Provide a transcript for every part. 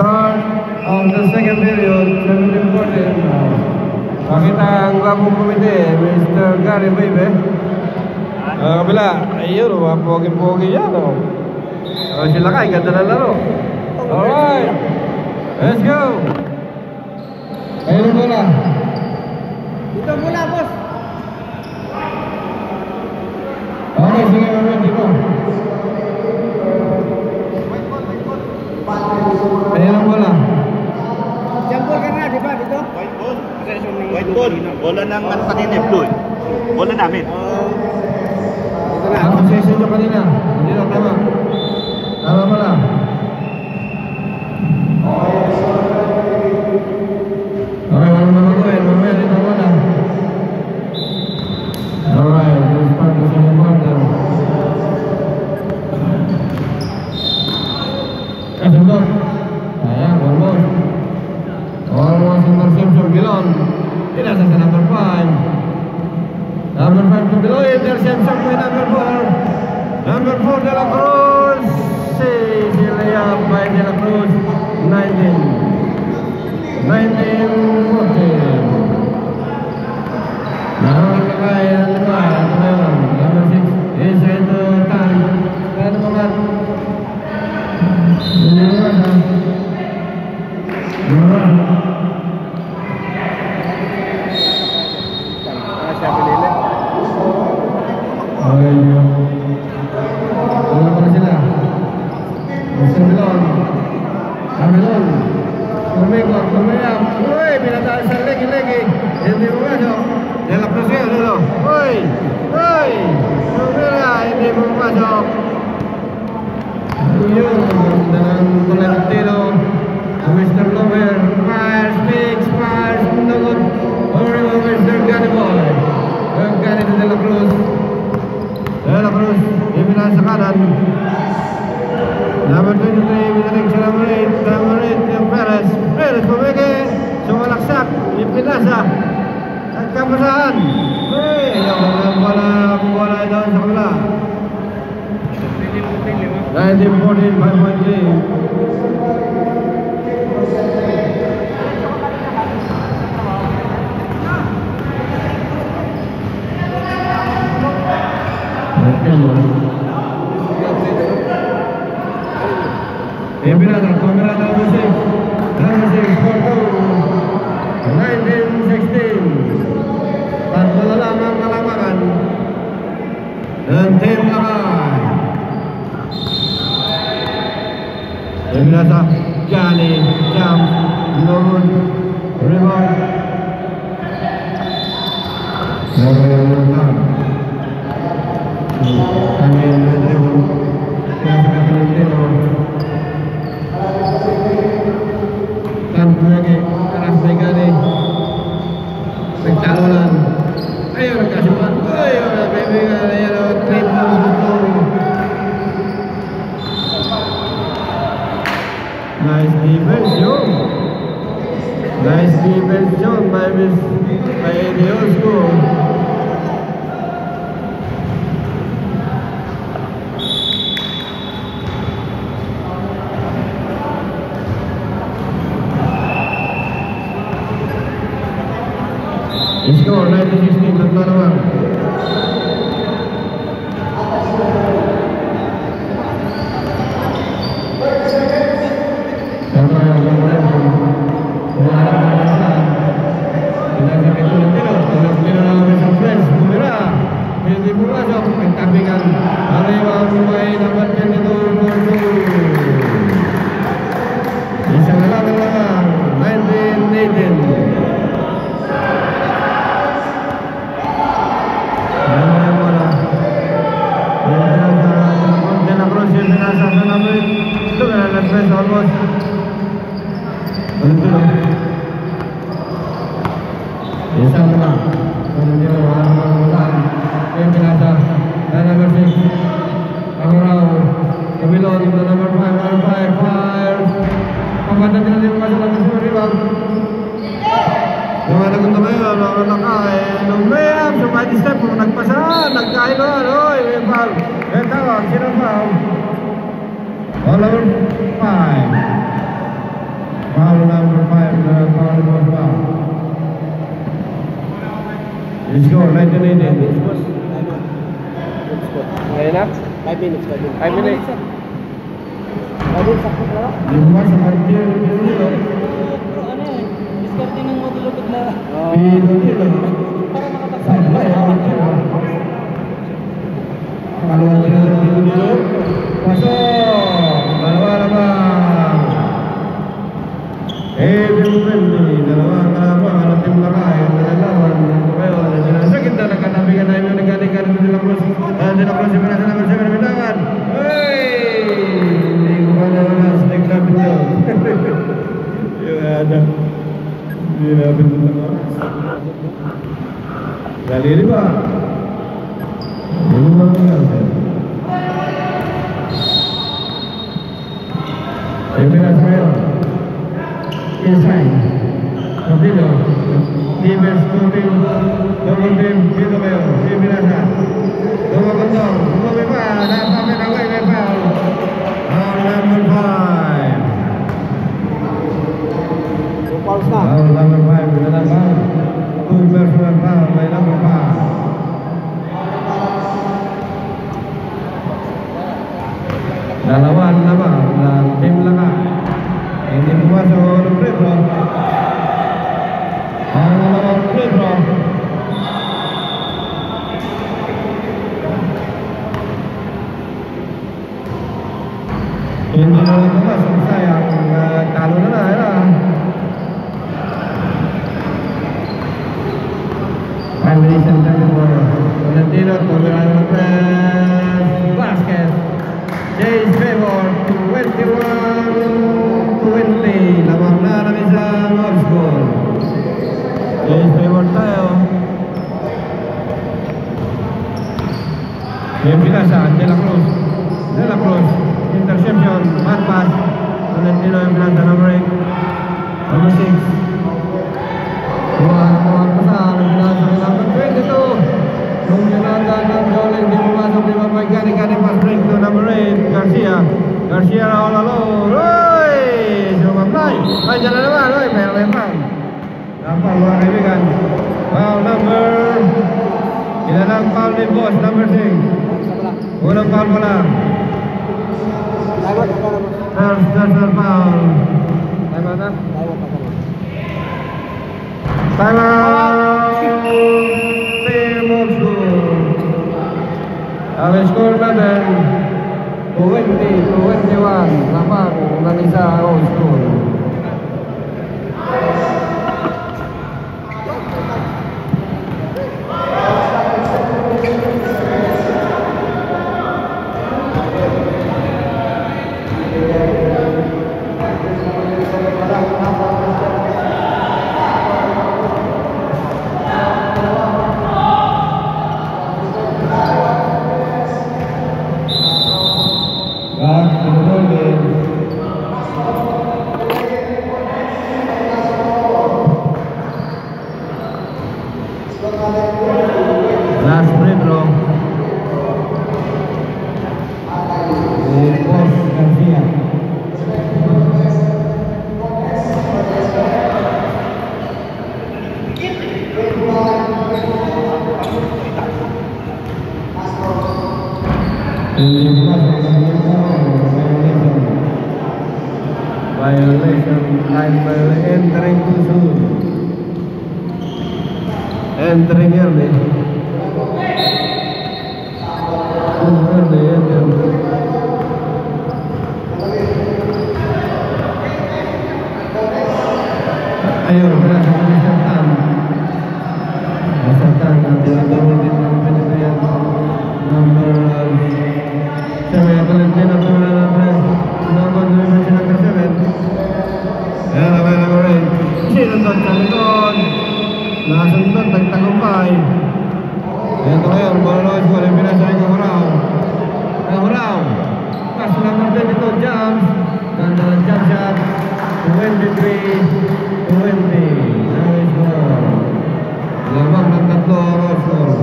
Start of the second period, 17-14. Pakita ang bagong komite, Mr. Gary Baby. Kabila, ayun, pogi-pogi yan. Sila ka, ganda na laro. Alright, let's go. Ayun bola. Dito muna, boss. Okay, sige, mamaya dito. Ayun ang bola. Jump ball ka na, di ba? Dito? White ball. White ball. Bola ng ano kanina, blue. Bola namin. Dito na. Ang session nyo kanina, hindi na tama. Tama mo lang. Okay, walang mamaguin. Mamaya dito mo na. Alright, let's start the second quarter. Sundot. Ayan, one more. Almost interception Bilon. Pinasa sa number 5. Number 5 to below, interception by number 4. Number 4 De La Cruz. Layup by De La Cruz. 19-14. Number 6 is into time. Kaya naman. Siya pinili. Wala pa na sila. Mr. Bilon. Bilon. Kumikot, kumiyam. Uy, pinataas sa legi-legi. Hindi mo masok. De La Cruz yun, ano? Uy! Uy! Kumira, hindi mo masok. Yun, dengan Tolentino. Mr. Lover. Fires, pigs, fires, nagot. Ori mo, Mr. Gary Boy. Gary De La Cruz. De La Cruz, ibinahan sa kanan. Number 23, binaling sa number 8. Number 8, yung Perez. Perez, pumigi. Sumalaksak, ipinasa. At kapasahan. Uy, ayaw na bola doon sa kabila. 19-14, 5-point lead. Ibinatan, kamera number 6 for 19-16. Tatlo na lang ang kalamangan ng Team Lakay. Ibinatan, Johnny, jump, load, rebound. Kami rebound. Tanto lagi keras Megane. Pagtalunan. Ayo kasih buat. Ayo baby ayo triple betul. Nice defense John. Nice defense John by the old school. Score 19-16, tatlo naman. Hindi mo masok, nagtapingan. Arriba Mumbai, number 22-42. Isang lang 19-18. Almost. Isang na. Kemudian orang yang binasa. Dan number 6. Kameraw. Kabilon. Number 5. Fire. Pagkatapos na din masuk lang sa rebound. Yung anak ko ngayon, mga nakay. Lumayam. Sumadi step. Nagpasa. Nagkailan. Oy, may foul. May tawag. Sino foul? Number 5. score, 1980. Boss. Ngayon na? 5 minutes. 5 minutes. Pwede sakto na lang? Lima sa Martir, Pilo. Pero ano eh, discarding ng modulog na Pilo. para makataksa. Sama ya, Martir. Kalau Pilo. Pasok. Dalawa naman. Dalawa ang tim Lakay. Nagalawan. Sa kita nagkatabigan na yung nagkanikan ng Dela Cruz. Dela Cruz yung pinasa naman siya pinabinangan. Hindi ko pa naman snake na pinyo. Yung ada. Hindi na pinyo naman. Daliri ba? Hindi mo naman. Yung pinasa ngayon. Inside. Continue. Defense moving. Double team. Dito kayo. Si Pinasa. Dumagandong. Dumagay pa. Napapit ang way. May foul. Foul number 5. Yung fouls na. Foul number 5. Pinasa foul. 2 personal foul. May number 5. Dalawan naman ng Team Lakay. Hindi pumasok ng free throw. Ang dalawang free throw. Hindi na rin pumasok. Sayang. Talo na na. Family center for Valentino. Tumiran ng press. Basket. James Favor. 21-20. Lamang na ng isang off-score. James Favor tayo. Yung pinasa, Dela Cruz. Dela Cruz. Interception. Bad pass. Valentino yung pinasa number 8. Number 6. Buwan pasal. Pinasa number 22. Nung yunanda ng Joling, di pumasok di Mapay Gani pass break to number 8. Garcia na all alone. Uy! Sumablay. Ay, dyan na naman. Uy, may foul. Foul mga kaibigan. Foul number... Ilan ang foul ni boss? Number 6. Unang foul pa lang. Third foul. Time out na? Time out. Team of school. Ang score natin 20-21. Lamang ng isa old school. Last free throw. Boss Garcia. Violation line by entering too soon. Entering early. Ayun, wala sa Satan. Satan ang tinatawag din ng Pilipinas. Number 7. Valentino Tumala number 7. Ayan, number 8. Sinunod sa likod. Nasundot, nagtagumpay. Ito ngayon, Bolonoy School, yung pinasay ko Huraw. Huraw. Pass number 22, jump. Ganda ng jump shot. 23-20. Nice ball. Lamang ng tatlo, Roscoe.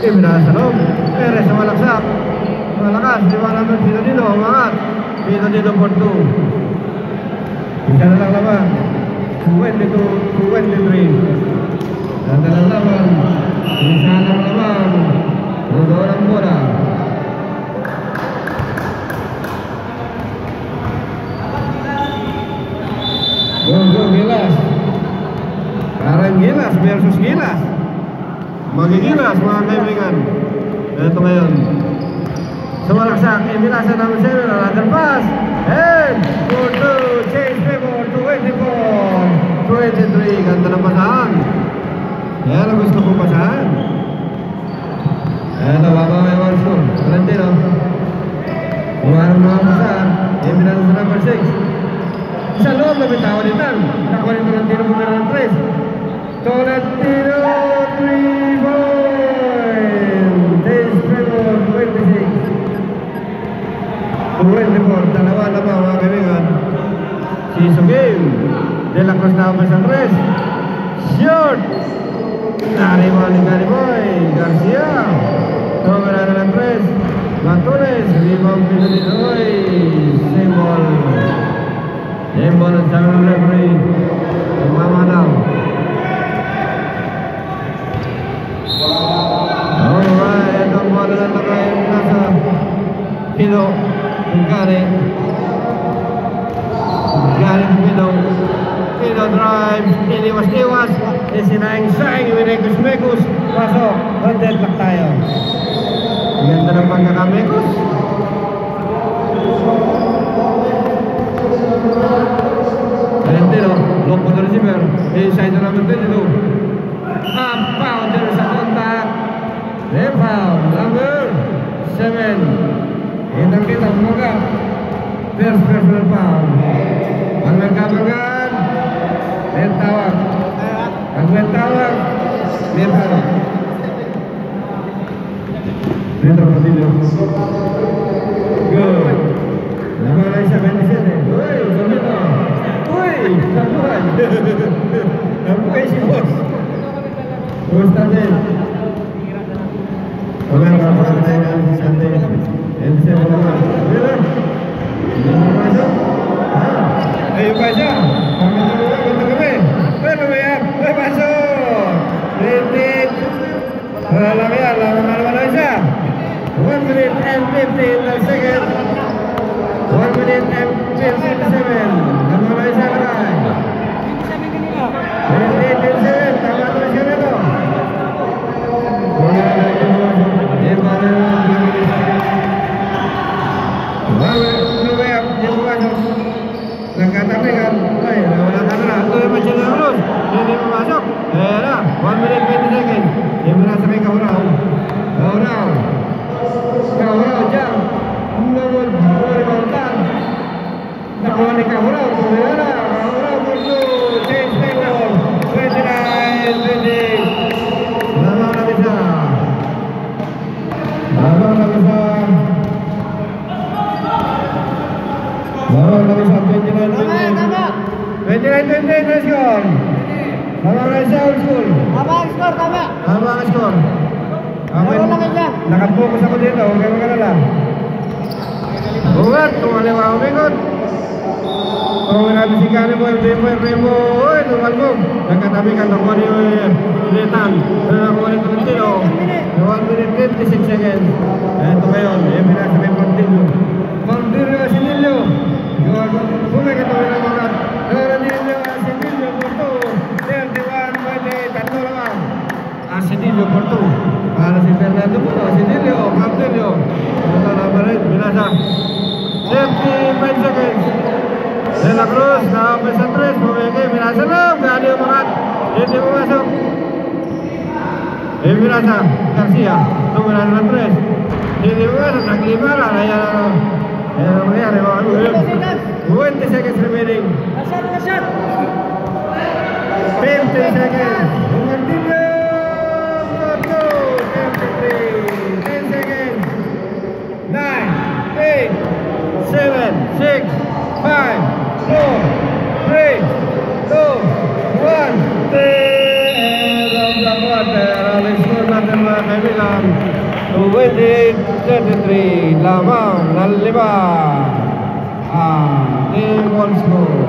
Pinasa loob. Perez sa malaksak. Malakas, di ba naman dito, umangat. Dito for 2. Isa na lang naman. 22-23. Dandalang laban. Isa ng laban. Doon ang bola. Go, Gilas. Sekarang Gilas versus Gilas. Magigilas mga kaibigan. Ito ngayon. Sumalaksak, Emilasan naman 7, another pass. And 4-2, change favor, 24-23. Ganda ng pasahan. Yan ang gusto kong pasahan. Ayan, nababa may Warson. Valentino. Umarang mga pasahan. Emilasan sa number 6. Sa loob na bitawa nitan. Nakuha ni Valentino muna ng 3. Valentino, 3 point. Change favor, 26. 24, dalawa na ba mga kaibigan? Si Sugim De La Cruz na sa tres. Shoot! Nariwa ni Gariboy Garcia. Tumira na ng tres. Matules, rebound Pinulinoy. Symbol. Symbol ng Champion Referee. Mamanaw. Alright, itong bola na nakain nasa Pino. Gary Pino drive, iniwas-iwas, isinaing-saing, Mekus, pasok, deadlock tayo. Ganda ng pagkakamekus. Valentino, long po na receiver, inside na naman 22. Foul din sa contact. Foul, number 7. Itang kita semoga first personal foul. Ang nagkabagan Mentawag. Ang Mentawag Mentawag. Dentro Portillo. Go. Naman ay 77. Uy, Zomito. Uy, sabuhay. Nabuhay si Boss. Boss natin. Wala ka pa tayo si Sante. Yan siya mo naman. Bila? Hindi mo masok? Ayun pa siya. Ganda kami. Pero ba yan? Ay, pasok! Rintin. Wala ka yan. Laman na naman siya. 1 minute and 15 seconds. 1 minute and 57. Naman na siya naman. 27. Tama na siya nito. Wala na yung mga nagkatabi kan, ay, wala ka na, ito yung masya na ulos, hindi pumasok, ayan na, 1 minute 20 seconds, hindi mo nasa kay Kahuraw, dyan, umulol, reboundan, nakuha ni Kahuraw, kumila na, Kahuraw, Burdo, change favor, 29-20, lamang na bisa, Bawang lagi sampai 29-20 na skor. Bawang lagi sa old school. Abang skor, tama. Abang skor. Nakapokus ako dito, huwag kayo magalala. Bugat, tumaliwa ako bingot. Tungin natin si Kani Boy, Primo. Uy, tumalbog. Nagkatabi ka, nakuha ni Litan. Nakuha ni Tolentino. 1 minute 56 seconds. Ito ngayon, pinasa may Portillo. Portillo, Asinillo. Pumay ka tawin ng mga Asinillo, Porto. 31-20, tatlo naman. Asinillo, Porto. Para si Fernando po, Asinillo, Portillo. Ito naman rin, pinasa. 55 seconds. De La Cruz, nakapis sa 3, pumigay, pinasa lang, gani yung mga hindi pumasok. Pinasa, Garcia, tuminan ng 3, hindi pumasok, naglibara, ayan ang nangyari, 20 seconds remaining. 50 seconds. Martillo, 10 seconds. 9, 8, 7, 6, 5, 4, 3, 2, 1. End of the quarter. Alis score natin mga kaibigan. 20-33. Lamang ng 5. Team Wolfsburg.